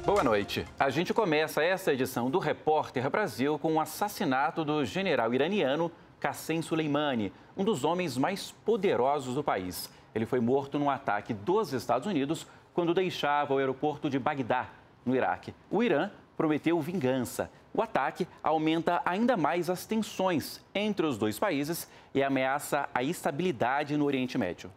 Boa noite. A gente começa essa edição do Repórter Brasil com o assassinato do general iraniano Qassem Soleimani, um dos homens mais poderosos do país. Ele foi morto num ataque dos Estados Unidos quando deixava o aeroporto de Bagdá, no Iraque. O Irã prometeu vingança. O ataque aumenta ainda mais as tensões entre os dois países e ameaça a estabilidade no Oriente Médio.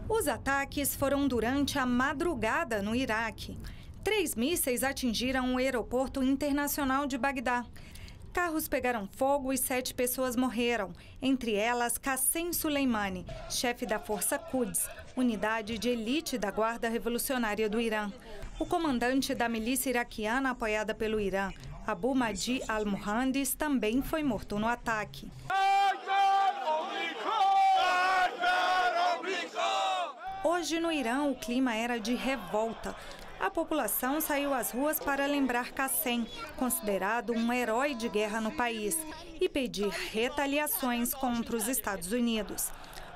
Os ataques foram durante a madrugada no Iraque. 3 mísseis atingiram o aeroporto internacional de Bagdá. Carros pegaram fogo e 7 pessoas morreram, entre elas Qassem Soleimani, chefe da Força Quds, unidade de elite da Guarda Revolucionária do Irã. O comandante da milícia iraquiana apoiada pelo Irã, Abu Mahdi al-Muhandis, também foi morto no ataque. Hoje no Irã o clima era de revolta. A população saiu às ruas para lembrar Qassem, considerado um herói de guerra no país, e pedir retaliações contra os Estados Unidos.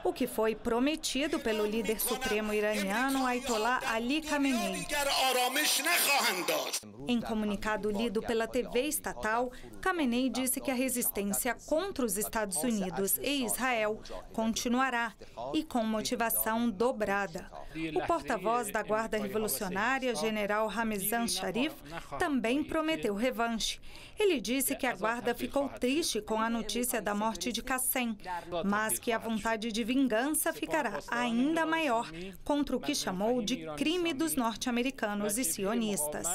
O que foi prometido pelo líder supremo iraniano Ayatollah Ali Khamenei. Em comunicado lido pela TV estatal, Khamenei disse que a resistência contra os Estados Unidos e Israel continuará e com motivação dobrada. O porta-voz da Guarda Revolucionária, general Ramezan Sharif, também prometeu revanche. Ele disse que a Guarda ficou triste com a notícia da morte de Qassem, mas que a vontade de vingança ficará ainda maior contra o que chamou de crime dos norte-americanos e sionistas.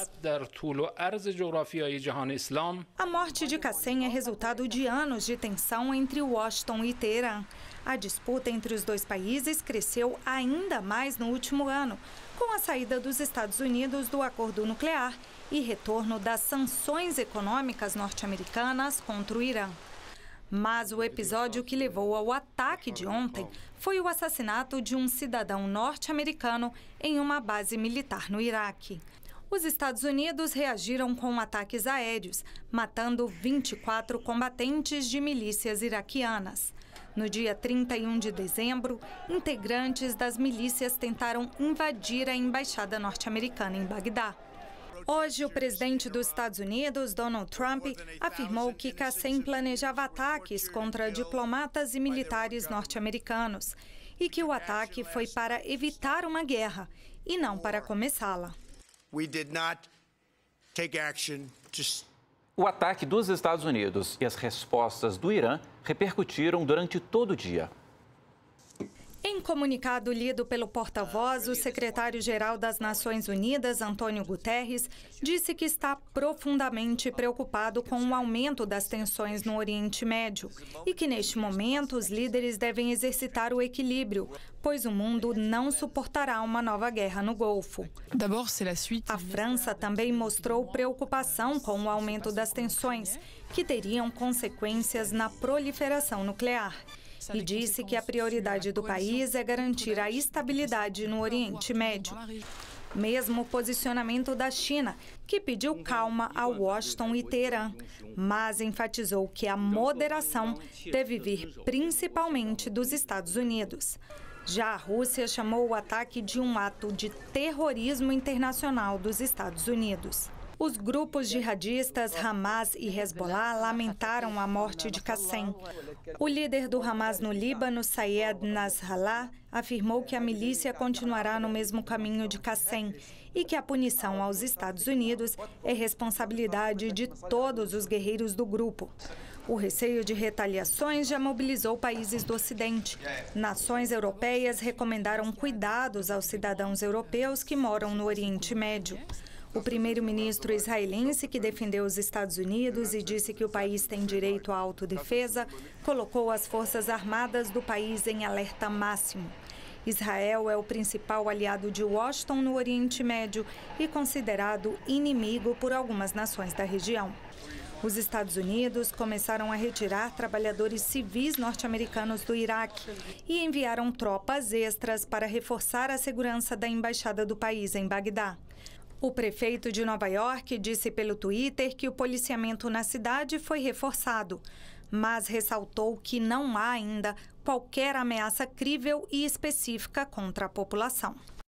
A morte de Qassem é resultado de anos de tensão entre Washington e Teherã. A disputa entre os dois países cresceu ainda mais no último ano, com a saída dos Estados Unidos do acordo nuclear e retorno das sanções econômicas norte-americanas contra o Irã. Mas o episódio que levou ao ataque de ontem foi o assassinato de um cidadão norte-americano em uma base militar no Iraque. Os Estados Unidos reagiram com ataques aéreos, matando 24 combatentes de milícias iraquianas. No dia 31 de dezembro, integrantes das milícias tentaram invadir a embaixada norte-americana em Bagdá. Hoje, o presidente dos Estados Unidos, Donald Trump, afirmou que Qassem planejava ataques contra diplomatas e militares norte-americanos e que o ataque foi para evitar uma guerra e não para começá-la. O ataque dos Estados Unidos e as respostas do Irã repercutiram durante todo o dia. Em comunicado lido pelo porta-voz, o secretário-geral das Nações Unidas, Antônio Guterres, disse que está profundamente preocupado com o aumento das tensões no Oriente Médio e que, neste momento, os líderes devem exercitar o equilíbrio, pois o mundo não suportará uma nova guerra no Golfo. A França também mostrou preocupação com o aumento das tensões, que teriam consequências na proliferação nuclear. E disse que a prioridade do país é garantir a estabilidade no Oriente Médio. Mesmo o posicionamento da China, que pediu calma a Washington e Teherã, mas enfatizou que a moderação deve vir principalmente dos Estados Unidos. Já a Rússia chamou o ataque de um ato de terrorismo internacional dos Estados Unidos. Os grupos jihadistas Hamas e Hezbollah lamentaram a morte de Qassem. O líder do Hamas no Líbano, Sayed Nasrallah, afirmou que a milícia continuará no mesmo caminho de Qassem e que a punição aos Estados Unidos é responsabilidade de todos os guerreiros do grupo. O receio de retaliações já mobilizou países do Ocidente. Nações europeias recomendaram cuidados aos cidadãos europeus que moram no Oriente Médio. O primeiro-ministro israelense, que defendeu os Estados Unidos e disse que o país tem direito à autodefesa, colocou as forças armadas do país em alerta máximo. Israel é o principal aliado de Washington no Oriente Médio e considerado inimigo por algumas nações da região. Os Estados Unidos começaram a retirar trabalhadores civis norte-americanos do Iraque e enviaram tropas extras para reforçar a segurança da embaixada do país em Bagdá. O prefeito de Nova York disse pelo Twitter que o policiamento na cidade foi reforçado, mas ressaltou que não há ainda qualquer ameaça crível e específica contra a população.